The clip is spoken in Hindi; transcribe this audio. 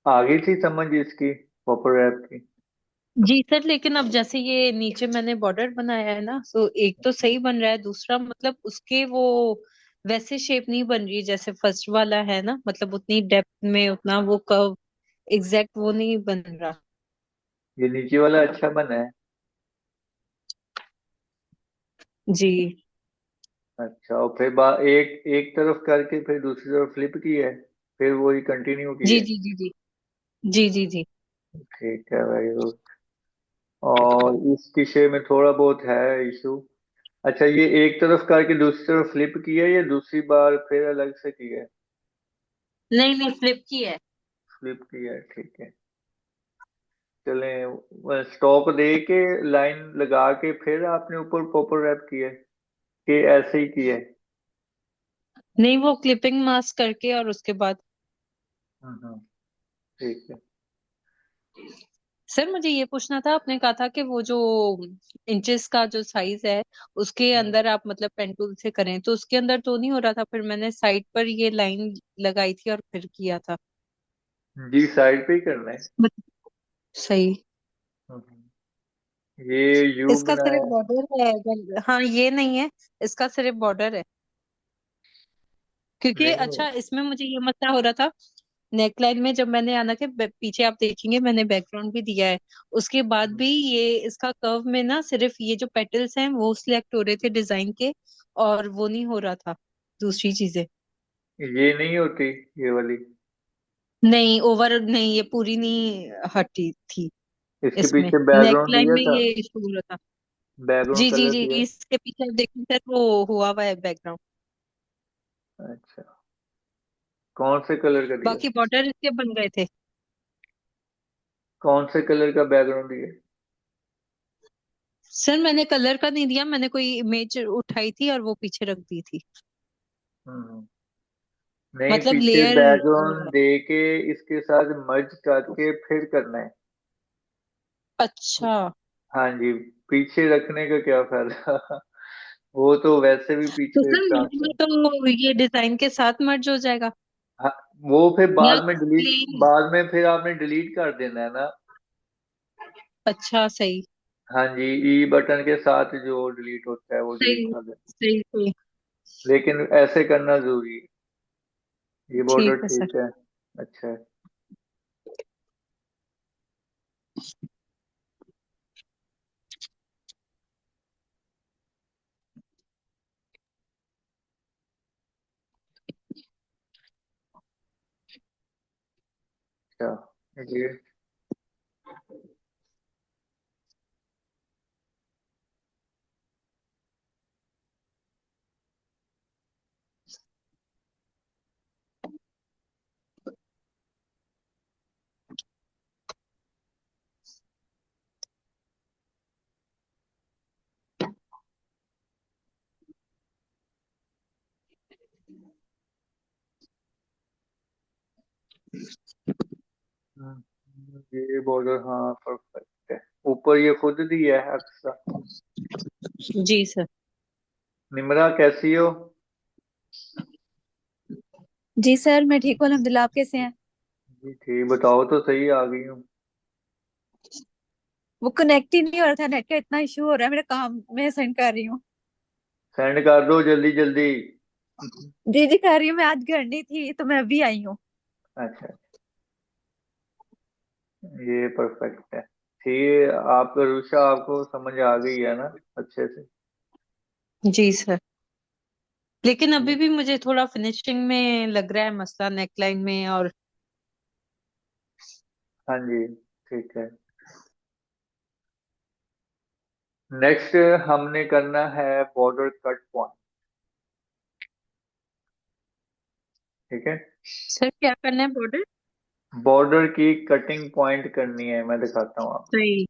आ गई थी समझ इसकी, पॉपर रैप की। जी सर, लेकिन अब जैसे ये नीचे मैंने बॉर्डर बनाया है ना, तो एक तो सही बन रहा है, दूसरा मतलब उसके वो वैसे शेप नहीं बन रही जैसे फर्स्ट वाला है ना, मतलब उतनी डेप्थ में उतना वो कर्व एग्जैक्ट वो नहीं बन रहा। ये नीचे वाला अच्छा बना है। जी अच्छा, और फिर एक एक तरफ करके फिर दूसरी तरफ फ्लिप की है, फिर वही कंटिन्यू की जी है। जी जी जी जी जी जी। ठीक है, वेरी गुड। और इस विषय में थोड़ा बहुत है इशू। अच्छा, ये एक तरफ करके दूसरी तरफ फ्लिप की है या दूसरी बार फिर अलग से की है? नहीं नहीं, फ्लिप की है। फ्लिप की है, ठीक है। चलें, स्टॉप दे के लाइन लगा के फिर आपने ऊपर पॉपर रैप की है कि ऐसे ही की है? नहीं, वो क्लिपिंग मास्क करके और उसके बाद। ठीक है। सर मुझे ये पूछना था, आपने कहा था कि वो जो इंचेस का जो साइज है उसके हम्म, अंदर आप मतलब पेन टूल से करें, तो उसके अंदर तो नहीं हो रहा था, फिर मैंने साइड पर ये लाइन लगाई थी और फिर किया था। जी साइड पे ही करना है। सही। हम्म, ये यू इसका सिर्फ बनाया। बॉर्डर है हाँ, ये नहीं है, इसका सिर्फ बॉर्डर है। क्योंकि नहीं। अच्छा, इसमें मुझे ये मसला हो रहा था नेकलाइन में, जब मैंने आना के पीछे आप देखेंगे मैंने बैकग्राउंड भी दिया है, उसके बाद भी ये इसका कर्व में ना सिर्फ ये जो पेटल्स हैं वो सिलेक्ट हो रहे थे डिजाइन के, और वो नहीं हो रहा था दूसरी चीजें। ये नहीं होती, ये वाली। नहीं, ओवर नहीं, ये पूरी नहीं हटी थी। इसके इसमें पीछे बैकग्राउंड नेकलाइन दिया में था? ये इशू हो रहा था। बैकग्राउंड जी जी कलर जी, दिया? इसके पीछे आप देखें सर, वो हुआ है बैकग्राउंड। अच्छा, कौन से कलर का दिया? बाकी बॉर्डर इसके बन गए थे। कौन से कलर का बैकग्राउंड दिया? सर मैंने कलर का नहीं दिया, मैंने कोई इमेज उठाई थी और वो पीछे रख दी थी। हम्म, नहीं, मतलब पीछे लेयर। बैकग्राउंड दे के इसके साथ मर्ज करके फिर करना है। अच्छा, हाँ जी। पीछे रखने का क्या फायदा? वो तो वैसे भी तो पीछे सर ट्रांसफर। इसमें तो ये डिजाइन के साथ मर्ज हो जाएगा हाँ, वो फिर या बाद में डिलीट, प्लेन। बाद में फिर आपने डिलीट कर देना है ना। अच्छा, सही हाँ जी, ई बटन के साथ जो डिलीट होता है वो डिलीट सही कर देना। सही सही। लेकिन ऐसे करना जरूरी है। ये बॉर्डर ठीक है सर। ठीक है। अच्छा है। अच्छा, ये ये बॉर्डर हाँ परफेक्ट है। ऊपर ये खुद दिया है अक्सा। जी सर। निमरा कैसी हो? जी सर, मैं ठीक हूँ अल्हम्दुलिल्लाह। आप कैसे हैं? जी ठीक, बताओ तो सही, आ गई हूँ। वो कनेक्ट ही नहीं हो रहा था, नेट का इतना इशू हो रहा है, मेरे काम में सेंड कर रही हूँ। सेंड कर दो जल्दी जल्दी। जी जी कर रही हूँ, मैं आज घर नहीं थी तो मैं अभी आई हूँ। अच्छा, ये परफेक्ट है। ठीक, आप रुषा आपको समझ आ गई है ना अच्छे से? जी सर, लेकिन अभी भी मुझे थोड़ा फिनिशिंग में लग रहा है मसला नेकलाइन में और। हाँ जी, ठीक है। नेक्स्ट हमने करना है बॉर्डर कट पॉइंट। ठीक है। सर क्या करना है बॉर्डर? बॉर्डर की कटिंग पॉइंट करनी है, मैं दिखाता हूँ आपको। सही।